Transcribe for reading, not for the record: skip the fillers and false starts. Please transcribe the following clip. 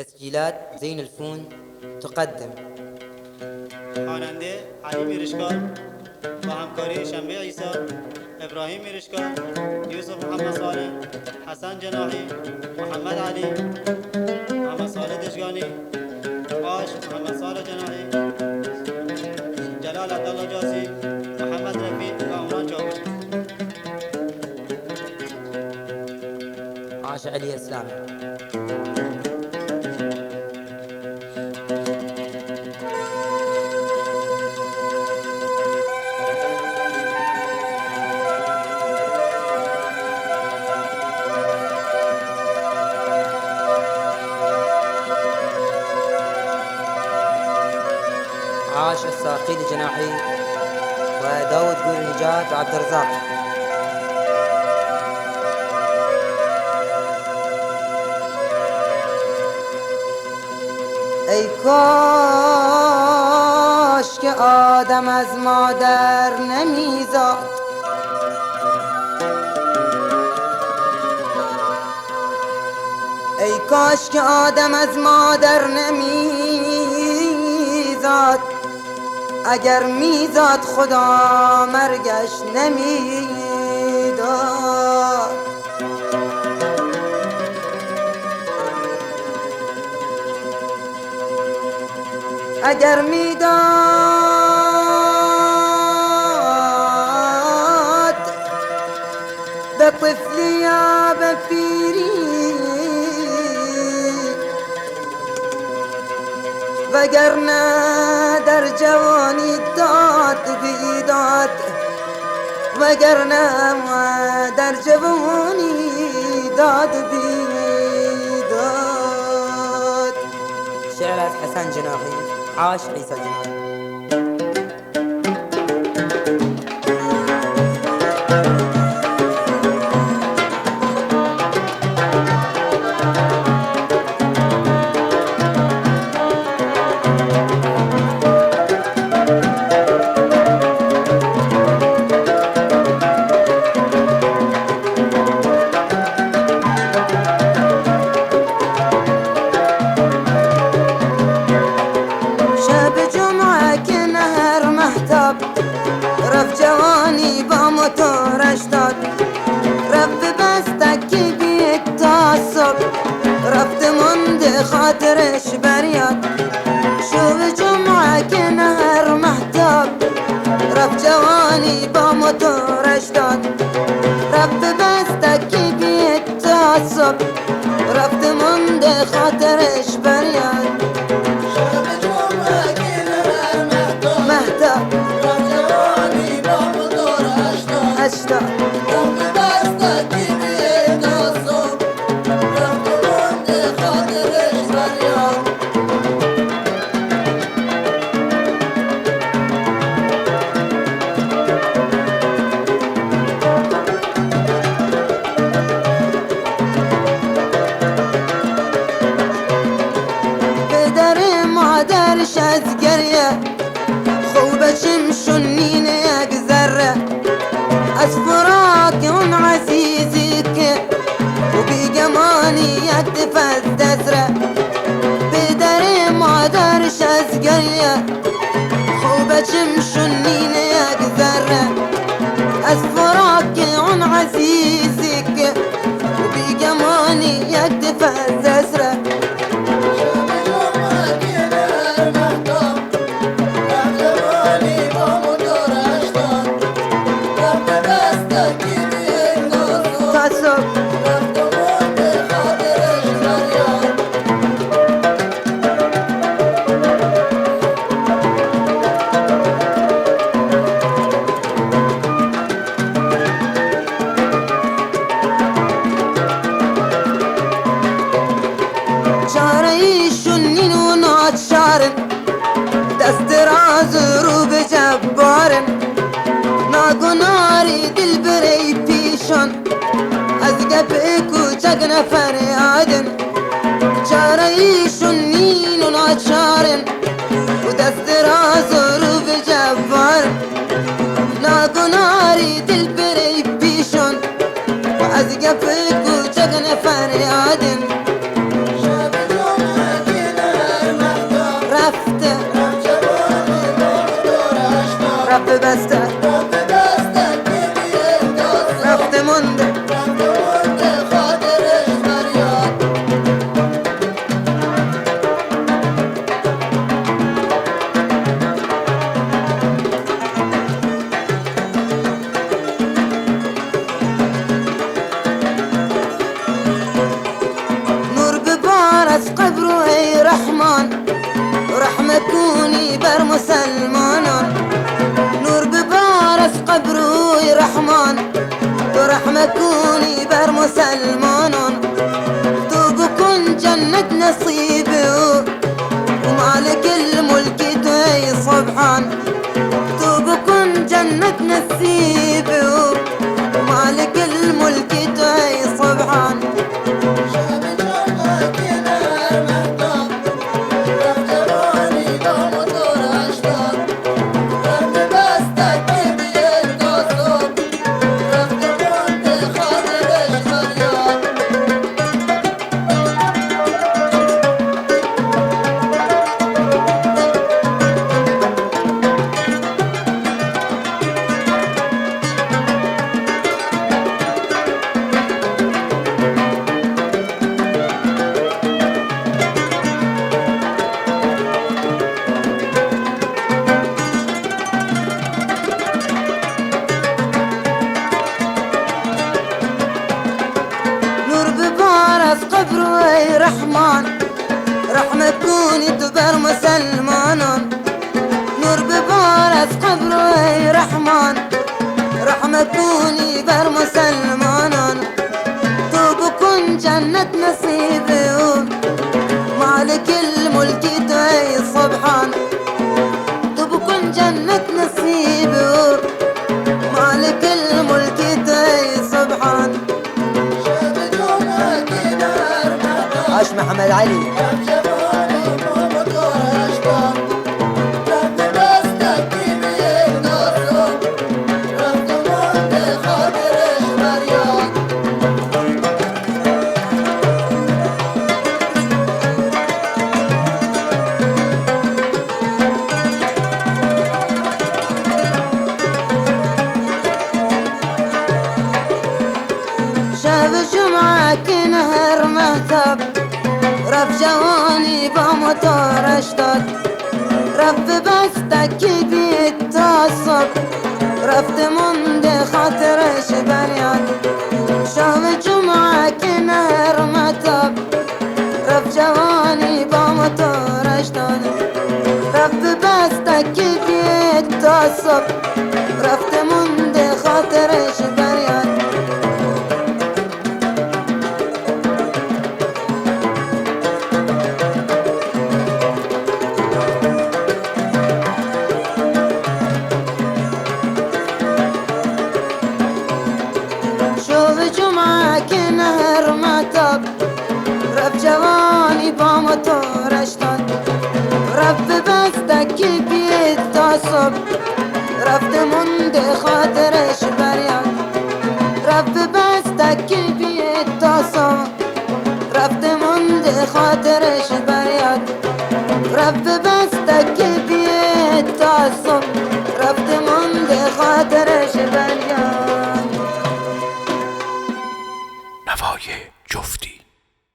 تسجيلات زين الفون تقدم خواننده علی میرشکار با همکاری شنبه عیسی، ابراهیم میرشکار، یوسف محمد صالح، حسن جناحی، محمد علی، محمد صالح دشگانی، آش محمد صالح جناحی، جلال عبدالله جاسی، محمد رفیع و عمران چاوشی. عاش علي اسلامي. عاش الساقي جناحي وداود قول النجاة وعبد الرزاق. ای کاش که آدم از مادر نمیزاد، ای کاش که آدم از مادر نمیزاد، اگر میزاد خدا مرگش نمیداد. اگر میداد به طفلی یا به پیری، وگرنه در جوانی داد بیداد، وگرنه در جوانی داد بیداد. شعر از حسن جناحی. عاش عیسی جناحی. رفت جوانی با موتورش داد، رفت بستکی بیت تا صبح، رفت مونده خاطرش بریاد. شب جمعه که نهر محتاب، رفت جوانی با موتورش داد، رفت بستکی بیت تا صبح، رفت مونده خاطرش بریاد. شب جمعه که نهر محتاب رفت بستکی بیت تا صبح، رفت مونده خاطرش بریاد. پدر مادرش از گریه خوبش شنین یک ذره، از فراق اون عزیزی که و بیگمانیت فزدزره. پدر مادرش از گریه خوبش شنین یک ذره، از فراق اون عزیزی که و بیگمانیت فزدزره. دست دراز رو به جبارن، ناگناری دل بری پیشان، از گپ کوچک نفریادن. چاره ایشون نین و ناچارن و دست دراز رو به جبارن، ناگناری دل بری پیشان و از گپ کوچک نفریادن. شب جمعه رفت بسته رفت مونده نور ببار از قبر ای رحمان رحمه کونی بر مسلمانان نور ببار از قبر ای رحمان تو رحمه کونی بر مسلمانان تو بکن جنت نصیبه ومالك الملك تو ای سبحان تو بکن جنت نصیبه ومالك الملك تو ای سبحان قبر ای رحمان رحمه کونی تو بر مسلمانان نور ببار از قبر ای رحمان رحمه کونی بر مسلمانان تو بکن جنت نصیبه مالک الملک تو ای سبحان تو بکن جنت نصیبه مالک الملک تو ای سبحان عاش محمد علي شاف جمعة نهر مهتب رف جواني بمطار اشتاد رف بستك بيت تعصب رفت مند خاطرش بريان شاف جمعة نهر مهتب رف جواني بمطار اشتاد رف بستك بيت تعصب رفت مند خاطرش بريان جمعة نهر مهتب رف جواني بمطار اشتاد رف بستك بيت تعصب رفت مند خاطرش بريان رف بستك بيت تعصب رفت مند خاطرش بريان رف